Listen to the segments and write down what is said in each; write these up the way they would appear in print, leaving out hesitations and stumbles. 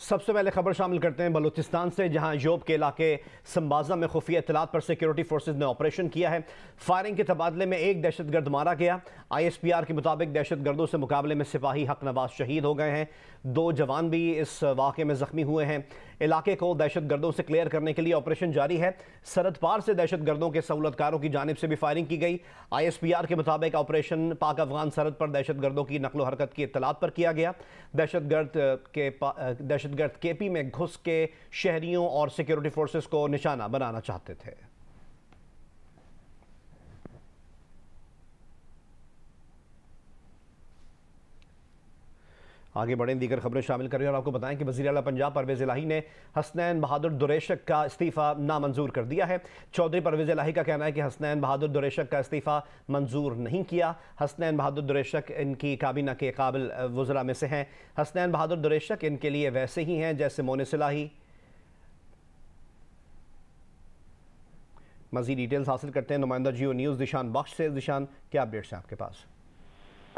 सबसे पहले खबर शामिल करते हैं बलूचिस्तान से, जहां योब के इलाके संबाजा में खुफिया इत्तलात पर सिक्योरिटी फोर्सेज ने ऑपरेशन किया है। फायरिंग के तबादले में एक दहशतगर्द मारा गया। ISPR के मुताबिक दहशतगर्दों से मुकाबले में सिपाही हक नवाज शहीद हो गए हैं। 2 जवान भी इस वाक़े में जख्मी हुए हैं। इलाके को दहशतगर्दों से क्लियर करने के लिए ऑपरेशन जारी है। सरहद पार से दहशतगर्दों के सहूलतकारों की जानिब से भी फायरिंग की गई। ISPR के मुताबिक ऑपरेशन पाक अफगान सरहद पर दहशतगर्दों की नकलो हरकत की इत्तलात पर किया गया। दहशतगर्द KP में घुस के शहरियों और सिक्योरिटी फोर्सेस को निशाना बनाना चाहते थे। आगे बढ़ें, दीगर खबरें शामिल करें और आपको बताएं कि वज़ीर आला पंजाब परवेज़ इलाही ने हसनैन बहादुर दुरेशक का इस्तीफ़ा नामंजूर कर दिया है। चौधरी परवेज़ इलाही का कहना है कि हसनैन बहादुर दुरेशक का इस्तीफ़ा मंजूर नहीं किया। हसनैन बहादुर दुरेशक इनकी काबीना के काबिल वज़रा में से हैं। हसनैन बहादुर दुरेशक इनके लिए वैसे ही हैं जैसे मोनिस इलाही। मज़ीद डिटेल्स हासिल करते हैं नुमाइंदा जियो न्यूज़ दिशान बख्श से। दिशान, क्या अपडेट्स हैं आपके पास?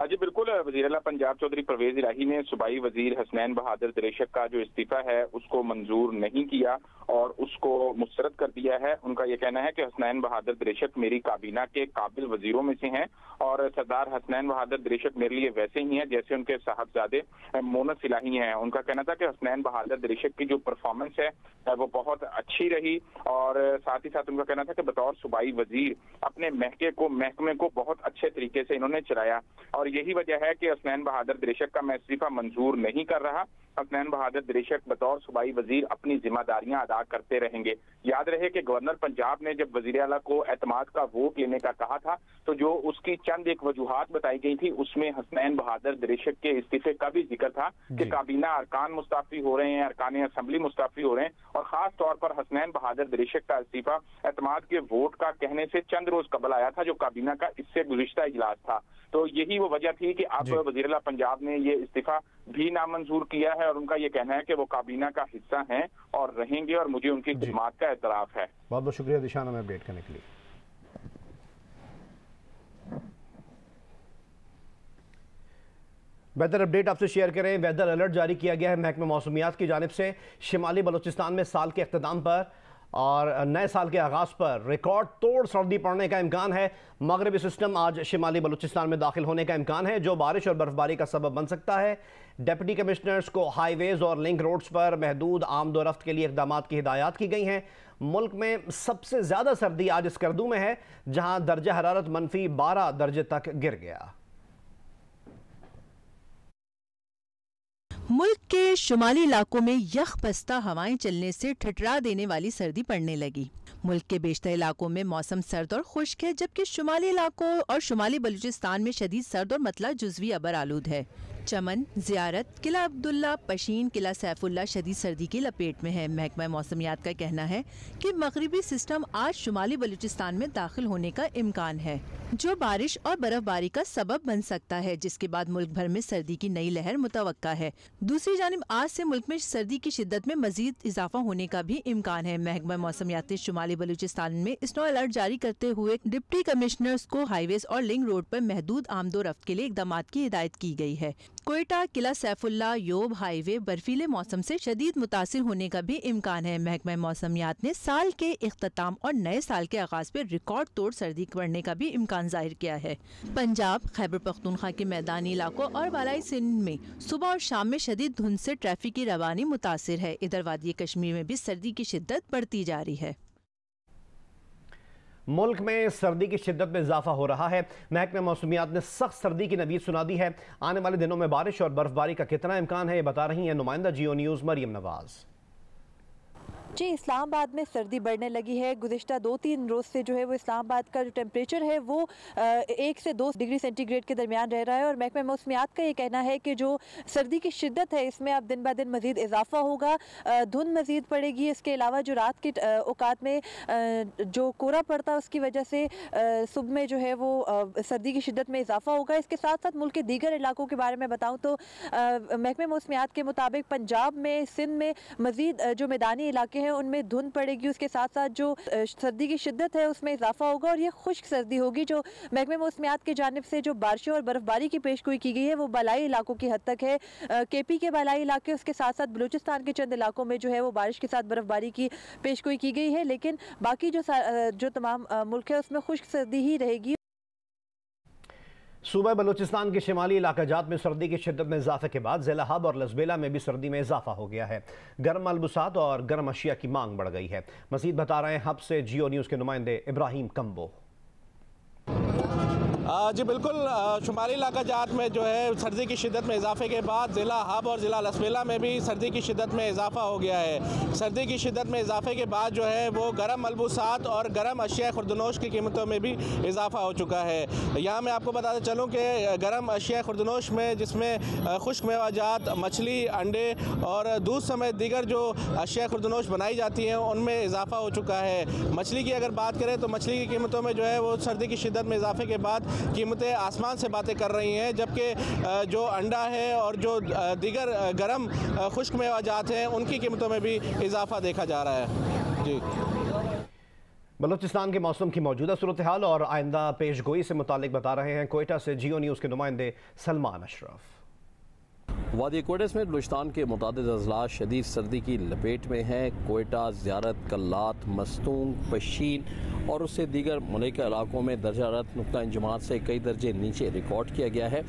जी बिल्कुल, वज़ीर आला पंजाब चौधरी परवेज़ इलाही ने सूबाई वज़ीर हसनैन बहादुर दुरेशक का जो इस्तीफ़ा है उसको मंजूर नहीं किया और उसको मुस्तरद कर दिया है। उनका ये कहना है कि हसनैन बहादुर दुरेशक मेरी काबीना के काबिल वज़ीरों में से हैं और सरदार हसनैन बहादुर दुरेशक मेरे लिए वैसे ही हैं जैसे उनके साहबजादे मोनिस इलाही हैं। उनका कहना था कि हसनैन बहादुर दुरेशक की जो परफॉर्मेंस है वो बहुत अच्छी रही और साथ ही साथ उनका कहना था कि बतौर सूबाई वज़ीर अपने महकमे को बहुत अच्छे तरीके से इन्होंने चलाया और यही वजह है कि हसनैन बहादुर दुरेशक का मैं इस्तीफा मंजूर नहीं कर रहा। हसनैन बहादुर दुरेशक बतौर सूबाई वजीर अपनी जिम्मेदारियां अदा करते रहेंगे। याद रहे कि गवर्नर पंजाब ने जब वजीर आला को एतमाद का वोट लेने का कहा था तो जो उसकी चंद एक वजूहात बताई गई थी उसमें हसनैन बहादुर दुरेशक के इस्तीफे का भी जिक्र था कि काबीना अरकान मुस्ताफी हो रहे हैं, अरकान असम्बली मुस्ताफी हो रहे हैं और खास तौर पर हसनैन बहादुर दुरेशक का इस्तीफा एतमाद के वोट का कहने से चंद रोज कबल आया था जो काबीना का इससे गुज़िश्ता इजलास था। तो यही वो वजह थी कि अब वज़ीर आला पंजाब ने ये इस्तीफा भी नामंजूर किया है और उनका ये कहना है कि वो काबीना का हिस्सा हैं और रहेंगे और मुझे उनकी खिदमत का एतराफ है। बहुत बहुत शुक्रिया दिशान हमें अपडेट करने के लिए। वेदर अपडेट आपसे शेयर करें। वेदर अलर्ट जारी किया गया है महकमा मौसमियात की जानिब से। शिमाली बलूचिस्तान में साल के इख्तिताम पर और नए साल के आगाज़ पर रिकॉर्ड तोड़ सर्दी पड़ने का इम्कान है। मगरबी सिस्टम आज शिमाली बलूचिस्तान में दाखिल होने का इम्कान है जो बारिश और बर्फबारी का सबब बन सकता है। डिप्टी कमिश्नर्स को हाईवेज और लिंक रोड्स पर महदूद आमदोरफ्त के लिए इक़दाम की हिदायत की गई हैं। मुल्क में सबसे ज़्यादा सर्दी आज स्कर्दू में है जहाँ दर्जा हरारत -12 दर्जे तक गिर गया। मुल्क के शुमाली इलाकों में यख बस्ता हवाएं चलने से ठिठरा देने वाली सर्दी पड़ने लगी। मुल्क के बेशतर इलाकों में मौसम सर्द और खुश्क है जबकि शुमाली इलाकों और शुमाली बलूचिस्तान में शदीद सर्द और मतला जुज़वी अबर आलूद है। चमन, ज़ियारत, किला अब्दुल्ला, पशीन, किला सैफुल्ला शदीद सर्दी की लपेट में है। महकमा मौसमियात का कहना है कि मगरिबी सिस्टम आज शुमाली बलूचिस्तान में दाखिल होने का इम्कान है जो बारिश और बर्फबारी का सबब बन सकता है जिसके बाद मुल्क भर में सर्दी की नई लहर मुतवक्का है। दूसरी जानिब आज से मुल्क में सर्दी की शिद्दत में मजीद इजाफा होने का भी इम्कान है। महकमा मौसमियात ने शुमाली बलूचिस्तान में स्नो अलर्ट जारी करते हुए डिप्टी कमिश्नर्स को हाईवेज और लिंक रोड पर महदूद आमदोरफ्त के लिए इक़दाम की हिदायत की गई है। कोयटा, किला सैफुल्ला, योब हाईवे बर्फीले मौसम से शदीद मुतासिर होने का भी इम्कान है। महकमा मौसमियात ने साल के इख्तिताम और नए साल के आगाज पर रिकॉर्ड तोड़ सर्दी बढ़ने का भी इम्कान जाहिर किया है। पंजाब, खैबर पख्तूनख्वा के मैदानी इलाकों और बालाई सिंध में सुबह और शाम में शदीद धुंध से ट्रैफिक की रवानी मुतासिर है। इधर वादी कश्मीर में भी सर्दी की शिद्दत बढ़ती जा रही है। मुल्क में सर्दी की शिद्दत में इजाफा हो रहा है। महकमा मौसमियात ने सख्त सर्दी की नवीद सुना दी है। आने वाले दिनों में बारिश और बर्फबारी का कितना इम्कान है ये बता रही हैं नुमाइंदा जियो न्यूज़ मरियम नवाज। जी, इस्लामाबाद में सर्दी बढ़ने लगी है। गुज़िश्ता 2-3 रोज़ से जो है वो इस्लामाबाद का जो टेम्परेचर है वो 1 से 2 डिग्री सेंटीग्रेड के दरमियान रह रहा है और महकमा मौसमियात का ये कहना है कि जो सर्दी की शिद्दत है इसमें अब दिन ब दिन मज़ीद इजाफा होगा। धुंध मज़ीद पड़ेगी। इसके अलावा जो रात के औकात में जो कोहरा पड़ता है उसकी वजह से सुबह में जो है वो सर्दी की शिद्दत में इजाफा होगा। इसके साथ साथ मुल्क के दीगर इलाकों के बारे में बताऊँ तो महकमा मौसमियात के मुताबिक पंजाब में, सिंध में मज़ीद जो मैदानी इलाके हैं उनमें धुंध पड़ेगी, उसके साथ साथ जो सर्दी की शिद्दत है उसमें इजाफा होगा और ये खुश्क सर्दी होगी। जो महकमे मौसमियात की जानिब से जो बारिशों और बर्फबारी की पेशगोई की गई है वो बालाई इलाकों की हद तक है। केपी के बालाई इलाके, उसके साथ साथ बलूचिस्तान के चंद इलाकों में जो है वो बारिश के साथ बर्फबारी की पेशगोई की गई है, लेकिन बाकी जो तमाम मुल्क है उसमें खुश्क सर्दी ही रहेगी। सूबा बलूचिस्तान के शिमाली इलाकाजात में सर्दी की शिद्दत में इजाफे के बाद जिला हब और लसबेला में भी सर्दी में इजाफा हो गया है। गर्म मलबूसात और गर्म अशिया की मांग बढ़ गई है। मजीद बता रहे हैं हब से जियो न्यूज़ के नुमाइंदे इब्राहिम कम्बो। जी बिल्कुल, शुमाली इलाकाजात में जो है सर्दी की शिद्दत में इजाफे के बाद ज़िला हब और ज़िला लसबेला में भी सर्दी की शिद्दत में इजाफा हो गया है। सर्दी की शिद्दत में इजाफे के बाद जो है वो गर्म मलबूसात और गर्म अशिया खुर्दनोश की कीमतों में भी इजाफा हो चुका है। यहाँ मैं आपको बताते चलूँ कि गर्म अशिया खुर्दनोश में, जिसमें खुश्क मेवाजात, मछली, अंडे और दूध समेत दीगर जो अशिया खुर्दनोश बनाई जाती हैं उनमें इजाफा हो चुका है। मछली की अगर बात करें तो मछली की कीमतों में जो है वो सर्दी की शिद्दत में इजाफे के बाद कीमतें आसमान से बातें कर रही हैं, जबकि जो अंडा है और जो दीगर गर्म खुश्क मेवाजात हैं उनकी कीमतों में भी इजाफा देखा जा रहा है। जी, बलूचिस्तान के मौसम की मौजूदा सूरत हाल और आइंदा पेशगोई से मुतालिक बता रहे हैं कोयटा से जियो न्यूज़ के नुमाइंदे सलमान अशरफ। वादी कोयटा में बलूचिस्तान के मुतादिद अजला शदीद सर्दी की लपेट में है। कोयटा, ज़ियारत, कल्लात, मस्तूंग, पशीन और उससे दीगर मुल्का इलाकों में दर्जा हरारत नुक्ता इंजमात से कई दर्जे नीचे रिकॉर्ड किया गया है।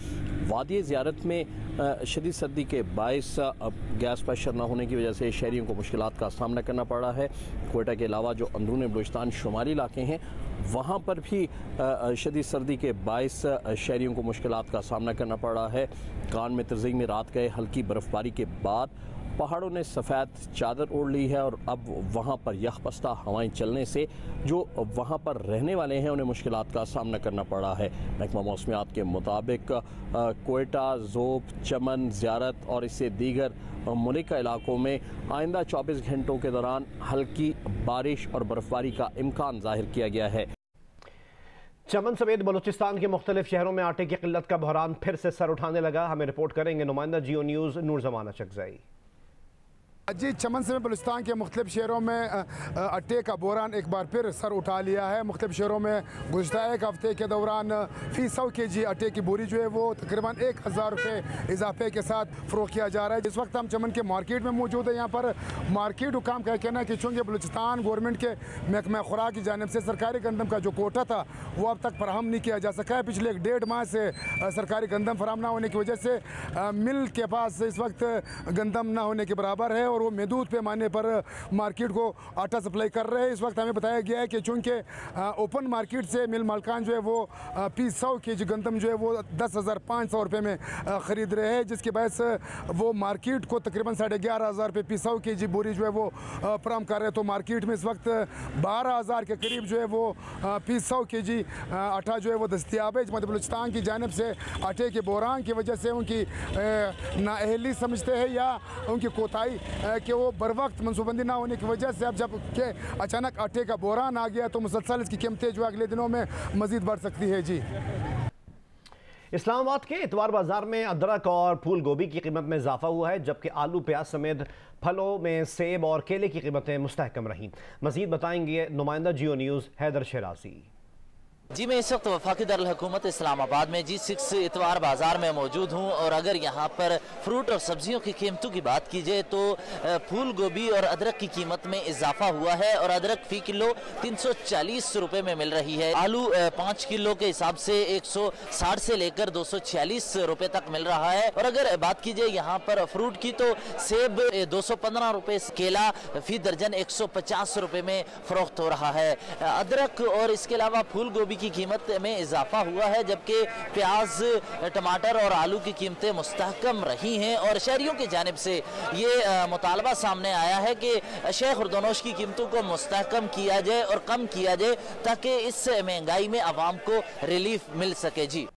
वादी ज़ियारत में शदीद सर्दी के बायस गैस प्रेशर न होने की वजह से शहरियों को मुश्किलात का सामना करना पड़ रहा है। कोयटा के अलावा जो अंदरून बलूचिस्तान शुमाली इलाके हैं वहाँ पर भी शदीद सर्दी के बायस शहरियों को मुश्किलात का सामना करना पड़ रहा है। कान में तर्जीग में रात गए हल्की बर्फबारी के बाद पहाड़ों ने सफ़ेद चादर ओढ़ ली है और अब वहाँ पर यखपस्ता हवाएं चलने से जो वहाँ पर रहने वाले हैं उन्हें मुश्किलात का सामना करना पड़ रहा है। महकमा मौसमियात के मुताबिक कोयटा, ज़ोब, चमन, ज़ियारत और इससे दीगर मुल्का इलाकों में आइंदा 24 घंटों के दौरान हल्की बारिश और बर्फबारी का इम्कान जाहिर किया गया है। चमन समेत बलूचिस्तान के मुख्तलिफ शहरों में आटे की किल्लत का बहरान फिर से सर उठाने लगा। हमें रिपोर्ट करेंगे नुमाइंदा जियो न्यूज़ नूर जमाना चकज़ई। जी, चमन समेत बलूचिस्तान के मुख्तलिफ शहरों में अट्टे का बहरान एक बार फिर सर उठा लिया है। मुख्तलिफ शहरों में गुज़श्ता एक हफ्ते के दौरान फ़ी 100 kg अट्टे की बोरी जो है वो तकरीबन 1000 रुपये इजाफे के साथ फ़रोख्त किया जा रहा है। इस वक्त हम चमन के मार्केट में मौजूद है। यहाँ पर मार्केट हुकाम का कहना है कि चूँकि बलूचिस्तान गवर्नमेंट के महकमा खुराक की जानिब से सरकारी गंदम का जो कोटा था वो अब तक फराहम नहीं किया जा सका है। पिछले 1.5 माह से सरकारी गंदम फराहम ना होने की वजह से मिल के पास इस वक्त गंदम ना होने के बराबर है और वो महदूद पैमाने पर मार्केट को आटा सप्लाई कर रहे हैं। इस वक्त हमें बताया गया है कि चूँकि ओपन मार्केट से मिल मालकान जो है वो फ़ी 100 kg गंदम जो है वो 10,500 रुपये में ख़रीद रहे हैं, जिसकी वजह से वो मार्केट को तकरीबन 11,500 रुपये फ़ी 100 kg बोरी जो है वो फराहम कर रहे हैं। तो मार्केट में इस वक्त 12,000 के करीब जो है वो फ़ी 100 kg आटा जो है वो दस्तियाब है। मध्य बलूचिस्तान की जानिब से आटे के बहरान की वजह से उनकी नाअहली समझते हैं या उनकी कोताही कि वो बर वक्त मनसूबबंदी ना होने की वजह से अब जब के अचानक आटे का बहरान आ गया तो मुसलसल इसकी कीमतें जो अगले दिनों में मजीद बढ़ सकती है। जी, इस्लामाबाद के इतवार बाजार में अदरक और फूल गोभी की कीमत में इजाफा हुआ है, जबकि आलू, प्याज समेत फलों में सेब और केले की कीमतें मुस्तहकम रहीं। मजीद बताएंगे नुमाइंदा जियो न्यूज़ हैदर शराजी। जी, मैं इस वक्त वफाकी दारुल हुकूमत इस्लामाबाद में G6 इतवार बाज़ार में मौजूद हूँ और अगर यहाँ पर फ्रूट और सब्जियों की कीमतों की बात की जाए तो फूल गोभी और अदरक की कीमत में इजाफा हुआ है और अदरक फ़ी किलो 340 रुपये में मिल रही है। आलू 5 किलो के हिसाब से 160 से लेकर 246 रुपये तक मिल रहा है। और अगर बात की जाए यहाँ पर फ्रूट की तो सेब 215 रुपये, केला फ़ी दर्जन 150 रुपये में फ़रोख्त हो रहा है। अदरक और इसके अलावा फूल गोभी की कीमत में इजाफा हुआ है, जबकि प्याज, टमाटर और आलू की कीमतें मुस्तहकम रही हैं। और शहरियों की जानिब से ये मुतालबा सामने आया है कि अशिया खुर्दनोश की कीमतों को मुस्तहकम किया जाए और कम किया जाए ताकि इस महंगाई में आवाम को रिलीफ मिल सके। जी।